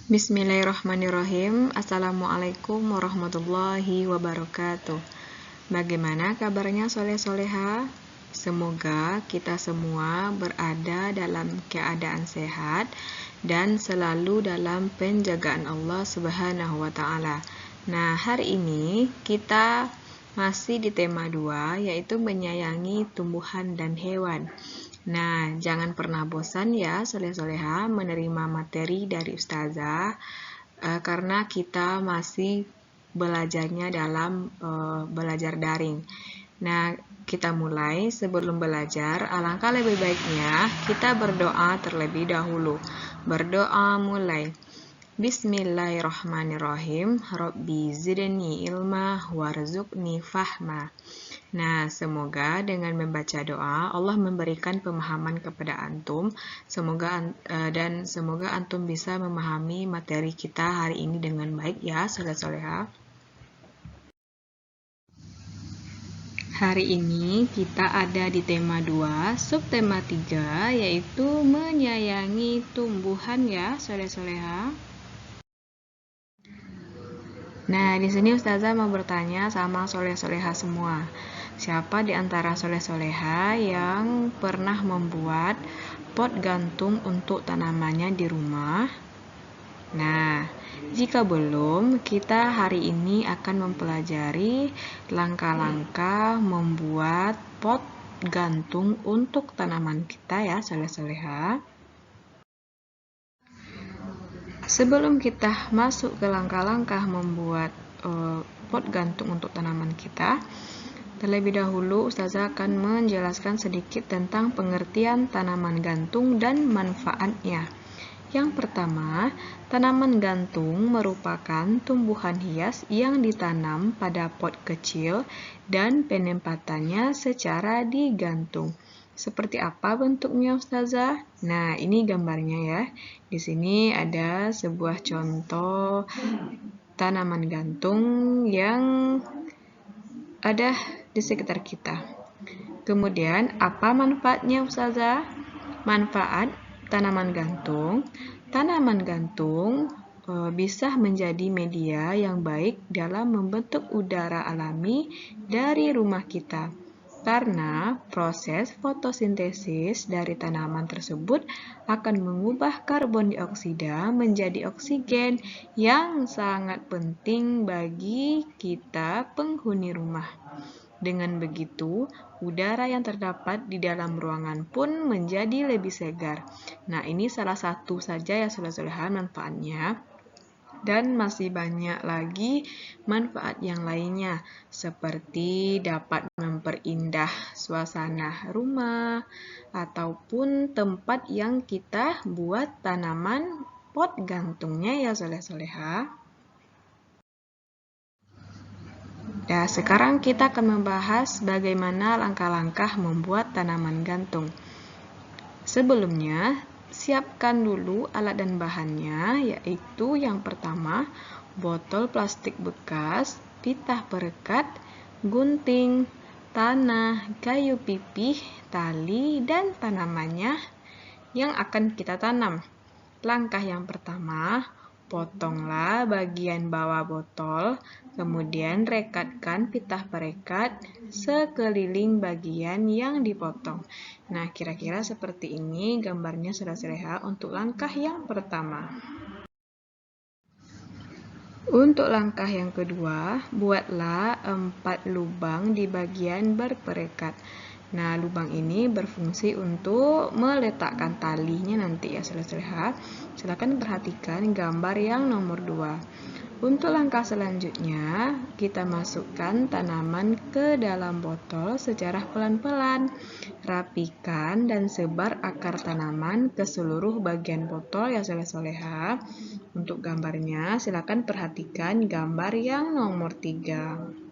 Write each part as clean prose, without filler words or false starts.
Bismillahirrahmanirrahim. Assalamualaikum warahmatullahi wabarakatuh. Bagaimana kabarnya soleh-soleha? Semoga kita semua berada dalam keadaan sehat dan selalu dalam penjagaan Allah Subhanahu wa Ta'ala. Nah, hari ini kita masih di tema 2, yaitu menyayangi tumbuhan dan hewan. Nah, jangan pernah bosan ya soleh-soleha menerima materi dari Ustazah karena kita masih belajarnya dalam belajar daring. Nah, kita mulai. Sebelum belajar, alangkah lebih baiknya kita berdoa terlebih dahulu. Berdoa mulai. Bismillahirrahmanirrahim. Rabbi zidni ilma warzuqni fahma. Nah, semoga dengan membaca doa Allah memberikan pemahaman kepada antum. Semoga antum bisa memahami materi kita hari ini dengan baik ya, soleh-soleha. Hari ini kita ada di tema 2, subtema 3, yaitu menyayangi tumbuhan ya, soleh-soleha. Nah, di sini Ustazah mau bertanya sama soleh-soleha semua. Siapa di antara soleh-soleha yang pernah membuat pot gantung untuk tanamannya di rumah? Nah, jika belum, kita hari ini akan mempelajari langkah-langkah membuat pot gantung untuk tanaman kita ya, soleh-soleha. Sebelum kita masuk ke langkah-langkah membuat pot gantung untuk tanaman kita, terlebih dahulu Ustazah akan menjelaskan sedikit tentang pengertian tanaman gantung dan manfaatnya. Yang pertama, tanaman gantung merupakan tumbuhan hias yang ditanam pada pot kecil dan penempatannya secara digantung. Seperti apa bentuknya Ustazah? Nah, ini gambarnya ya. Di sini ada sebuah contoh tanaman gantung yang ada di sekitar kita. Kemudian, apa manfaatnya Ustazah? Manfaat tanaman gantung. Tanaman gantung bisa menjadi media yang baik dalam membentuk udara alami dari rumah kita. Karena proses fotosintesis dari tanaman tersebut akan mengubah karbon dioksida menjadi oksigen yang sangat penting bagi kita penghuni rumah. Dengan begitu, udara yang terdapat di dalam ruangan pun menjadi lebih segar. Nah, ini salah satu saja ya soleh-soleha manfaatnya. Dan masih banyak lagi manfaat yang lainnya, seperti dapat memperindah suasana rumah ataupun tempat yang kita buat tanaman pot gantungnya ya soleh-soleha. Nah, sekarang kita akan membahas bagaimana langkah-langkah membuat tanaman gantung. Sebelumnya, siapkan dulu alat dan bahannya, yaitu yang pertama, botol plastik bekas, pitah perekat, gunting, tanah, kayu pipih, tali, dan tanamannya yang akan kita tanam. Langkah yang pertama, potonglah bagian bawah botol, kemudian rekatkan pitah perekat sekeliling bagian yang dipotong. Nah, kira-kira seperti ini gambarnya soleh-soleha untuk langkah yang pertama. Untuk langkah yang kedua, buatlah 4 lubang di bagian berperekat. Nah, lubang ini berfungsi untuk meletakkan talinya nanti ya soleh-soleha. Silakan perhatikan gambar yang nomor 2. Untuk langkah selanjutnya, kita masukkan tanaman ke dalam botol secara pelan-pelan. Rapikan dan sebar akar tanaman ke seluruh bagian botol ya soleh-soleha. Untuk gambarnya, silakan perhatikan gambar yang nomor 3.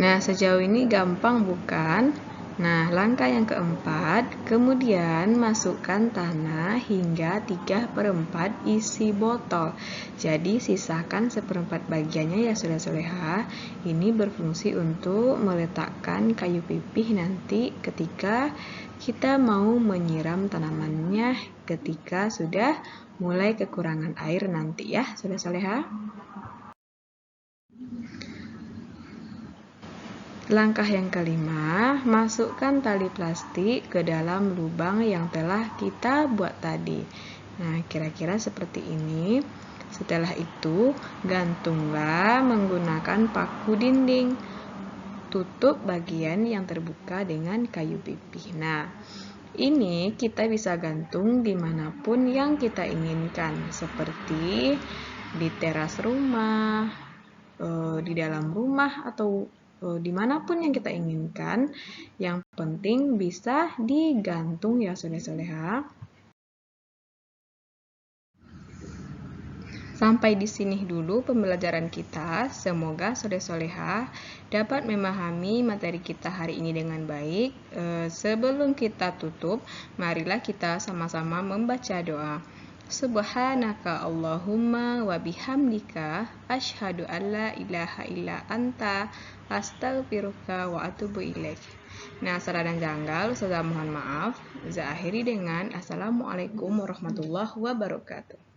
Nah, sejauh ini gampang bukan? Nah, langkah yang keempat, kemudian masukkan tanah hingga 3/4 isi botol. Jadi, sisakan 1/4 bagiannya ya soleha-soleha. Ini berfungsi untuk meletakkan kayu pipih nanti ketika kita mau menyiram tanamannya ketika sudah mulai kekurangan air nanti ya soleha-soleha. Langkah yang kelima, masukkan tali plastik ke dalam lubang yang telah kita buat tadi. Nah, kira-kira seperti ini. Setelah itu, gantunglah menggunakan paku dinding. Tutup bagian yang terbuka dengan kayu pipih. Nah, ini kita bisa gantung dimanapun yang kita inginkan, seperti di teras rumah, di dalam rumah, atau dimanapun yang kita inginkan. Yang penting bisa digantung ya soleha-soleha. Sampai di sini dulu pembelajaran kita. Semoga soleha-soleha dapat memahami materi kita hari ini dengan baik. Sebelum kita tutup, marilah kita sama-sama membaca doa. Subhanaka Allahumma wa bihamdika asyhadu an la ilaha illa anta astaghfiruka wa atubu ilaik. Nah, salah dan janggal Ustazah mohon maaf. Saya akhiri dengan Assalamualaikum warahmatullahi wabarakatuh.